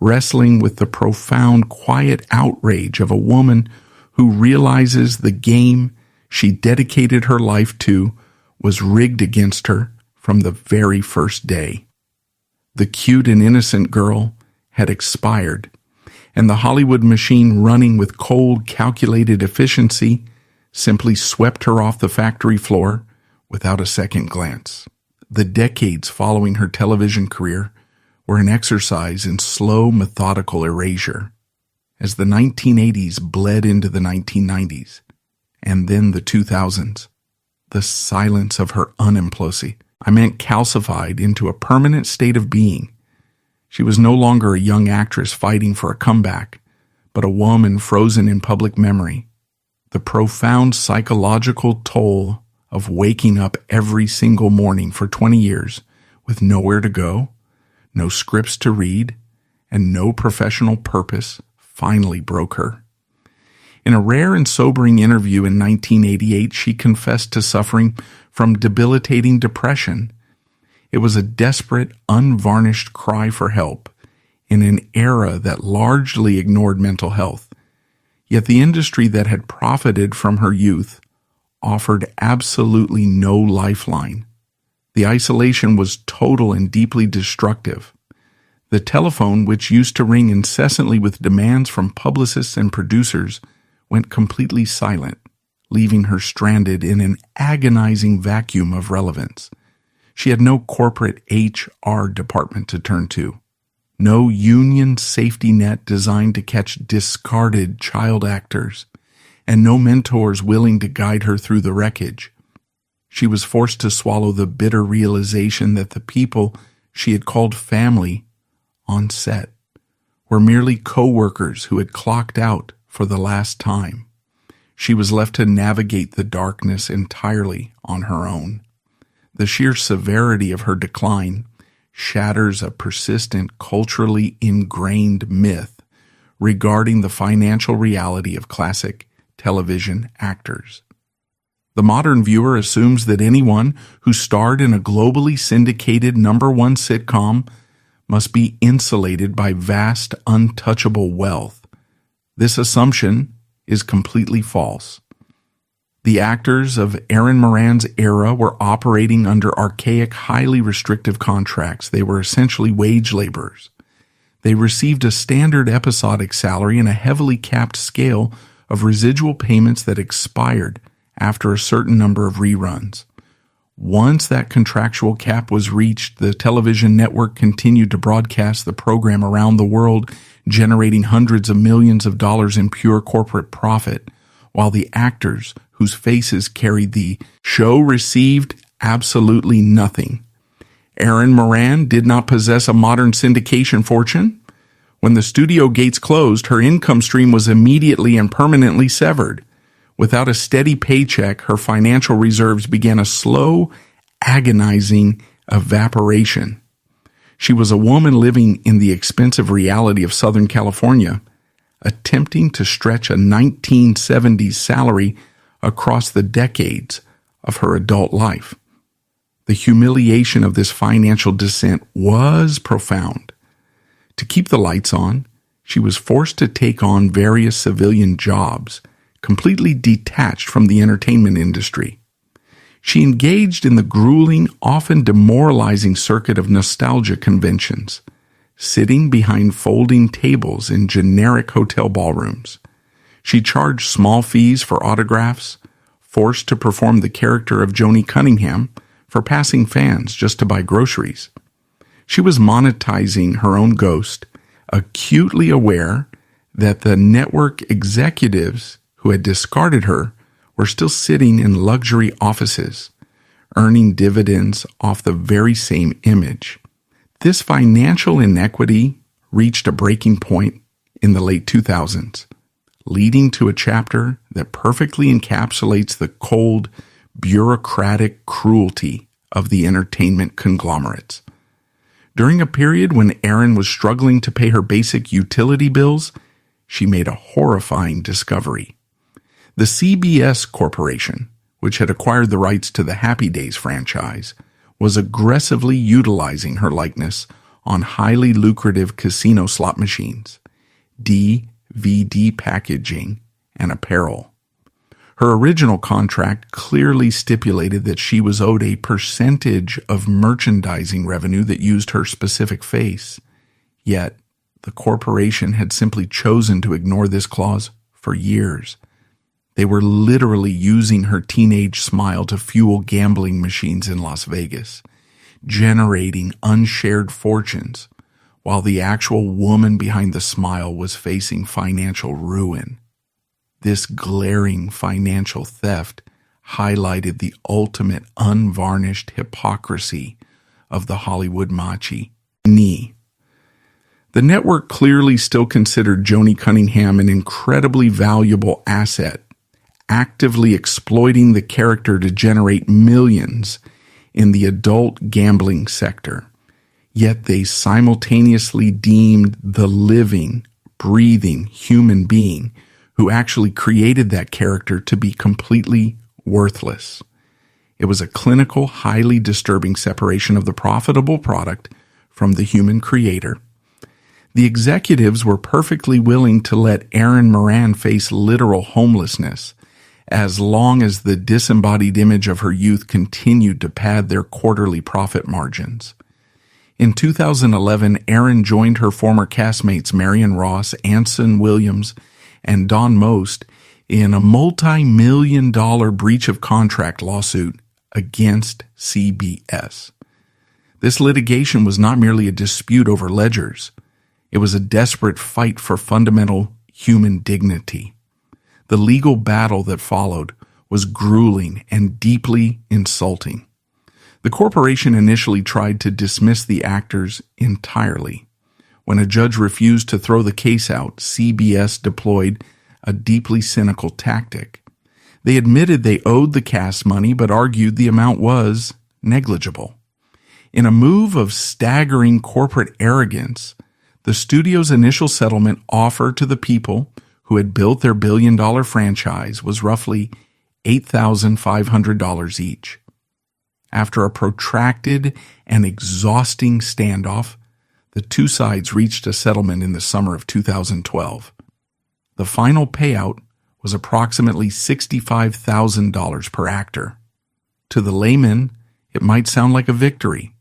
wrestling with the profound, quiet outrage of a woman who realizes the game she dedicated her life to was rigged against her from the very first day. The cute and innocent girl had expired, and the Hollywood machine running with cold, calculated efficiency simply swept her off the factory floor without a second glance. The decades following her television career were an exercise in slow, methodical erasure. As the 1980s bled into the 1990s, and then the 2000s, the silence of her calcified into a permanent state of being. She was no longer a young actress fighting for a comeback, but a woman frozen in public memory. The profound psychological toll of waking up every single morning for 20 years with nowhere to go, no scripts to read, and no professional purpose finally broke her. In a rare and sobering interview in 1988, she confessed to suffering from debilitating depression. It was a desperate, unvarnished cry for help in an era that largely ignored mental health. Yet the industry that had profited from her youth offered absolutely no lifeline. The isolation was total and deeply destructive. The telephone, which used to ring incessantly with demands from publicists and producers, went completely silent, leaving her stranded in an agonizing vacuum of relevance. She had no corporate HR department to turn to, no union safety net designed to catch discarded child actors, and no mentors willing to guide her through the wreckage. She was forced to swallow the bitter realization that the people she had called family on set were merely co-workers who had clocked out for the last time. She was left to navigate the darkness entirely on her own. The sheer severity of her decline shatters a persistent, culturally ingrained myth regarding the financial reality of classic television actors. The modern viewer assumes that anyone who starred in a globally syndicated #1 sitcom must be insulated by vast, untouchable wealth. This assumption is completely false. The actors of Erin Moran's era were operating under archaic, highly restrictive contracts. They were essentially wage laborers. They received a standard episodic salary and a heavily capped scale of residual payments that expired after a certain number of reruns. Once that contractual cap was reached, the television network continued to broadcast the program around the world, generating hundreds of millions of dollars in pure corporate profit, while the actors whose faces carried the show received absolutely nothing. Erin Moran did not possess a modern syndication fortune. When the studio gates closed, her income stream was immediately and permanently severed. Without a steady paycheck, her financial reserves began a slow, agonizing evaporation. She was a woman living in the expensive reality of Southern California, attempting to stretch a 1970s salary across the decades of her adult life. The humiliation of this financial descent was profound. To keep the lights on, she was forced to take on various civilian jobs, completely detached from the entertainment industry. She engaged in the grueling, often demoralizing circuit of nostalgia conventions, sitting behind folding tables in generic hotel ballrooms. She charged small fees for autographs, forced to perform the character of Joanie Cunningham for passing fans just to buy groceries. She was monetizing her own ghost, acutely aware that the network executives who had discarded her were still sitting in luxury offices, earning dividends off the very same image. This financial inequity reached a breaking point in the late 2000s, leading to a chapter that perfectly encapsulates the cold, bureaucratic cruelty of the entertainment conglomerates. During a period when Erin was struggling to pay her basic utility bills, she made a horrifying discovery. The CBS Corporation, which had acquired the rights to the Happy Days franchise, was aggressively utilizing her likeness on highly lucrative casino slot machines, DVD packaging, and apparel. Her original contract clearly stipulated that she was owed a percentage of merchandising revenue that used her specific face. Yet, the corporation had simply chosen to ignore this clause for years. They were literally using her teenage smile to fuel gambling machines in Las Vegas, generating unshared fortunes, while the actual woman behind the smile was facing financial ruin. This glaring financial theft highlighted the ultimate unvarnished hypocrisy of the Hollywood machi. The network clearly still considered Joanie Cunningham an incredibly valuable asset, actively exploiting the character to generate millions in the adult gambling sector. Yet they simultaneously deemed the living, breathing human being who actually created that character to be completely worthless. It was a clinical, highly disturbing separation of the profitable product from the human creator. The executives were perfectly willing to let Erin Moran face literal homelessness, as long as the disembodied image of her youth continued to pad their quarterly profit margins. In 2011, Erin joined her former castmates Marion Ross, Anson Williams, and Don Most in a multi-million-dollar breach of contract lawsuit against CBS. This litigation was not merely a dispute over ledgers. It was a desperate fight for fundamental human dignity. The legal battle that followed was grueling and deeply insulting. The corporation initially tried to dismiss the actors entirely. When a judge refused to throw the case out, CBS deployed a deeply cynical tactic. They admitted they owed the cast money, but argued the amount was negligible. In a move of staggering corporate arrogance, the studio's initial settlement offer to the people who had built their billion-dollar franchise was roughly $8,500 each. After a protracted and exhausting standoff, the two sides reached a settlement in the summer of 2012. The final payout was approximately $65,000 per actor. To the layman, it might sound like a victory,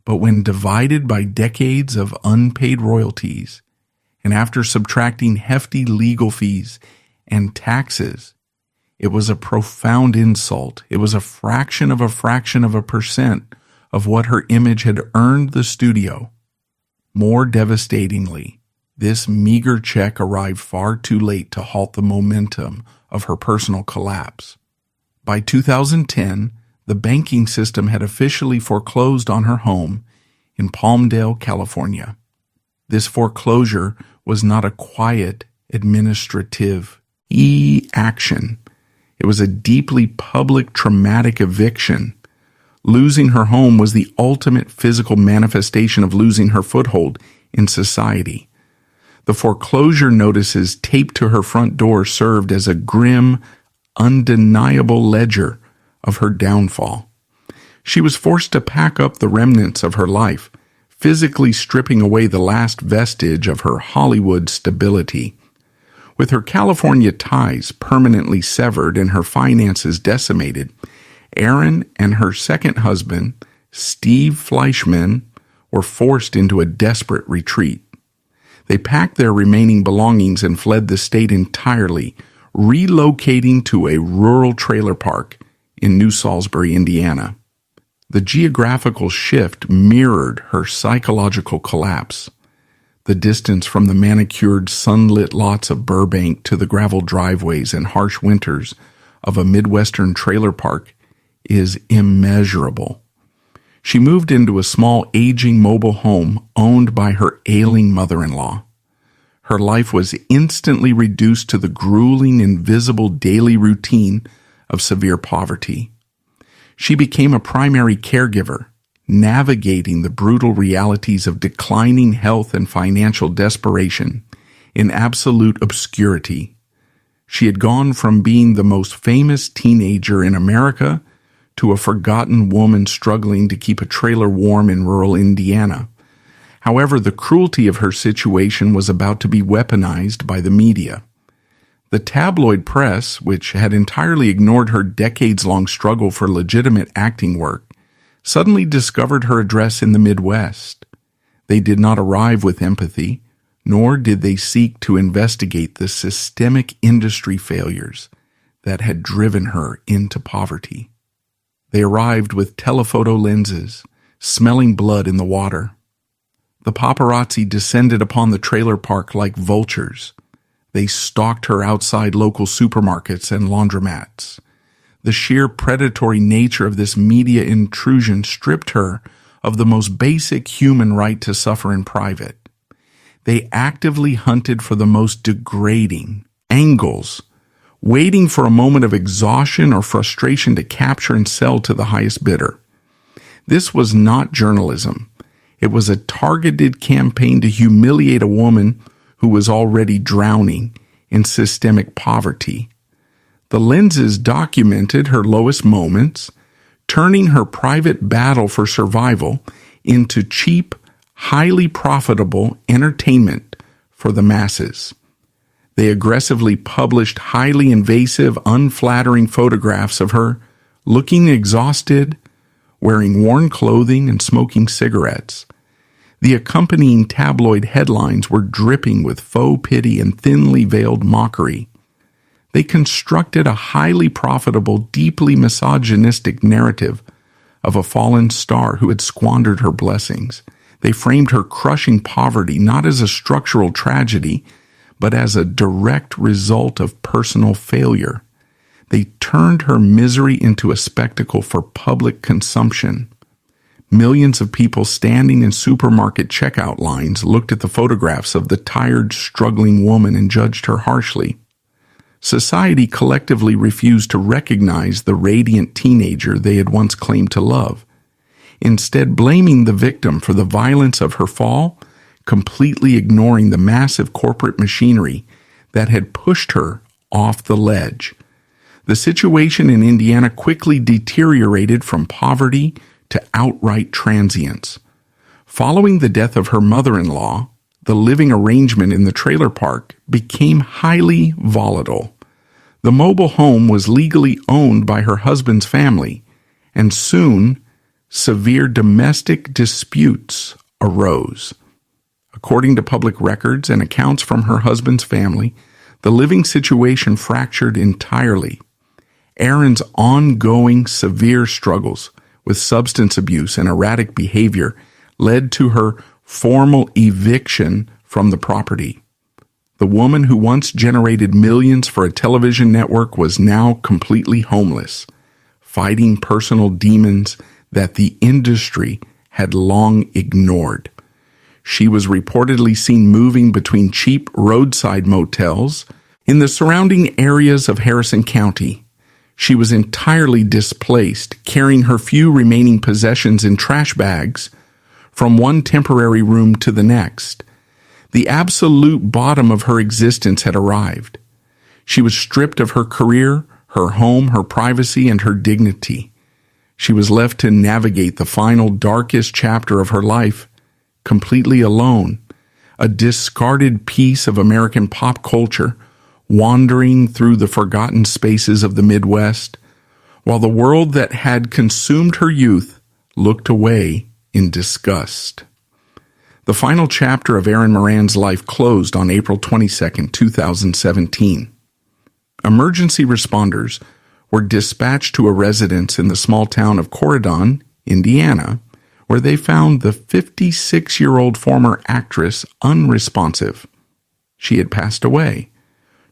but when divided by decades of unpaid royalties, and after subtracting hefty legal fees and taxes, it was a profound insult. It was a fraction of a percent of what her image had earned the studio. More devastatingly, this meager check arrived far too late to halt the momentum of her personal collapse. By 2010, the banking system had officially foreclosed on her home in Palmdale, California. This foreclosure was not a quiet administrative action. It was a deeply public, traumatic eviction. Losing her home was the ultimate physical manifestation of losing her foothold in society. The foreclosure notices taped to her front door served as a grim, undeniable ledger of her downfall. She was forced to pack up the remnants of her life, physically stripping away the last vestige of her Hollywood stability. With her California ties permanently severed and her finances decimated, Erin and her second husband, Steve Fleischman, were forced into a desperate retreat. They packed their remaining belongings and fled the state entirely, relocating to a rural trailer park in New Salisbury, Indiana. The geographical shift mirrored her psychological collapse. The distance from the manicured, sunlit lots of Burbank to the gravel driveways and harsh winters of a Midwestern trailer park is immeasurable. She moved into a small, aging mobile home owned by her ailing mother-in-law. Her life was instantly reduced to the grueling, invisible daily routine of severe poverty. She became a primary caregiver, navigating the brutal realities of declining health and financial desperation in absolute obscurity. She had gone from being the most famous teenager in America to a forgotten woman struggling to keep a trailer warm in rural Indiana. However, the cruelty of her situation was about to be weaponized by the media. The tabloid press, which had entirely ignored her decades-long struggle for legitimate acting work, suddenly discovered her address in the Midwest. They did not arrive with empathy, nor did they seek to investigate the systemic industry failures that had driven her into poverty. They arrived with telephoto lenses, smelling blood in the water. The paparazzi descended upon the trailer park like vultures. They stalked her outside local supermarkets and laundromats. The sheer predatory nature of this media intrusion stripped her of the most basic human right to suffer in private. They actively hunted for the most degrading angles, waiting for a moment of exhaustion or frustration to capture and sell to the highest bidder. This was not journalism. It was a targeted campaign to humiliate a woman who was already drowning in systemic poverty. The lenses documented her lowest moments, turning her private battle for survival into cheap, highly profitable entertainment for the masses. They aggressively published highly invasive, unflattering photographs of her looking exhausted, wearing worn clothing, and smoking cigarettes. The accompanying tabloid headlines were dripping with faux pity and thinly veiled mockery. They constructed a highly profitable, deeply misogynistic narrative of a fallen star who had squandered her blessings. They framed her crushing poverty not as a structural tragedy, but as a direct result of personal failure. They turned her misery into a spectacle for public consumption. Millions of people standing in supermarket checkout lines looked at the photographs of the tired, struggling woman and judged her harshly. Society collectively refused to recognize the radiant teenager they had once claimed to love. instead blaming the victim for the violence of her fall, completely ignoring the massive corporate machinery that had pushed her off the ledge. The situation in Indiana quickly deteriorated from poverty to outright transience. Following the death of her mother-in-law, the living arrangement in the trailer park became highly volatile. The mobile home was legally owned by her husband's family, and soon severe domestic disputes arose. According to public records and accounts from her husband's family, the living situation fractured entirely. Erin's ongoing severe struggles with substance abuse and erratic behavior led to her formal eviction from the property. The woman who once generated millions for a television network was now completely homeless, fighting personal demons that the industry had long ignored. She was reportedly seen moving between cheap roadside motels in the surrounding areas of Harrison County. She was entirely displaced, carrying her few remaining possessions in trash bags from one temporary room to the next. The absolute bottom of her existence had arrived. She was stripped of her career, her home, her privacy, and her dignity. She was left to navigate the final darkest chapter of her life, completely alone, a discarded piece of American pop culture, wandering through the forgotten spaces of the Midwest, while the world that had consumed her youth looked away in disgust. The final chapter of Erin Moran's life closed on April 22, 2017. Emergency responders were dispatched to a residence in the small town of Corydon, Indiana, where they found the 56-year-old former actress unresponsive. She had passed away.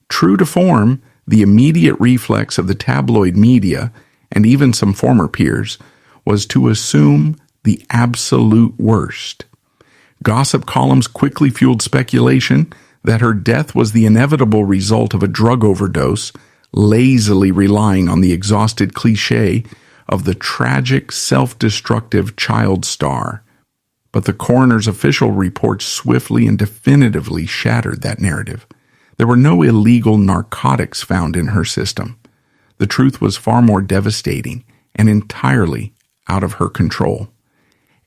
True to form, the immediate reflex of the tabloid media, and even some former peers, was to assume the absolute worst. Gossip columns quickly fueled speculation that her death was the inevitable result of a drug overdose, lazily relying on the exhausted cliché of the tragic, self-destructive child star. But the coroner's official report swiftly and definitively shattered that narrative. There were no illegal narcotics found in her system. The truth was far more devastating and entirely out of her control.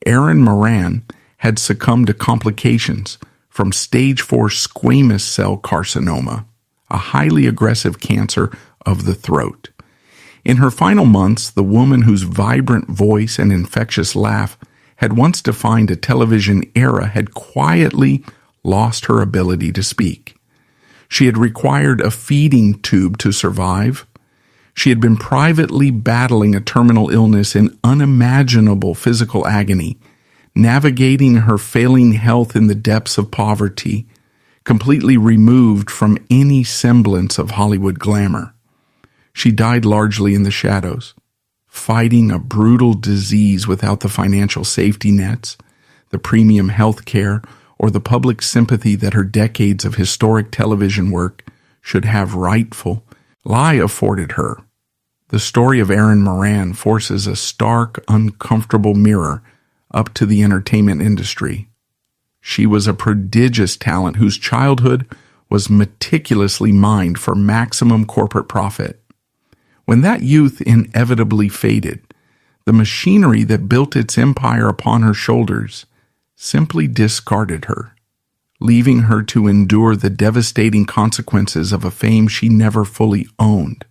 Erin Moran had succumbed to complications from stage 4 squamous cell carcinoma, a highly aggressive cancer of the throat. In her final months, the woman whose vibrant voice and infectious laugh had once defined a television era had quietly lost her ability to speak. She had required a feeding tube to survive. She had been privately battling a terminal illness in unimaginable physical agony, navigating her failing health in the depths of poverty, completely removed from any semblance of Hollywood glamour. She died largely in the shadows, fighting a brutal disease without the financial safety nets, the premium health care, or the public sympathy that her decades of historic television work should have rightfully afforded her. The story of Erin Moran forces a stark, uncomfortable mirror up to the entertainment industry. She was a prodigious talent whose childhood was meticulously mined for maximum corporate profit. When that youth inevitably faded, the machinery that built its empire upon her shoulders simply discarded her, leaving her to endure the devastating consequences of a fame she never fully owned.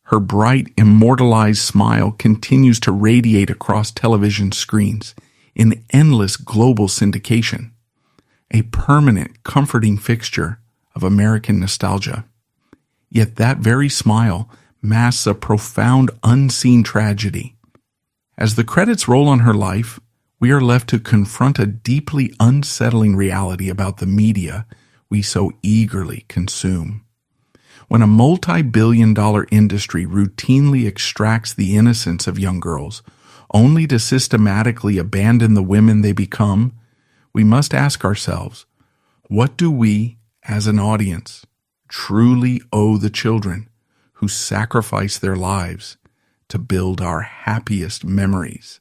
Her bright, immortalized smile continues to radiate across television screens in endless global syndication, a permanent, comforting fixture of American nostalgia. Yet that very smile masks a profound, unseen tragedy. As the credits roll on her life, we are left to confront a deeply unsettling reality about the media we so eagerly consume. When a multi-billion-dollar industry routinely extracts the innocence of young girls, only to systematically abandon the women they become, we must ask ourselves, what do we, as an audience, truly owe the children who sacrifice their lives to build our happiest memories?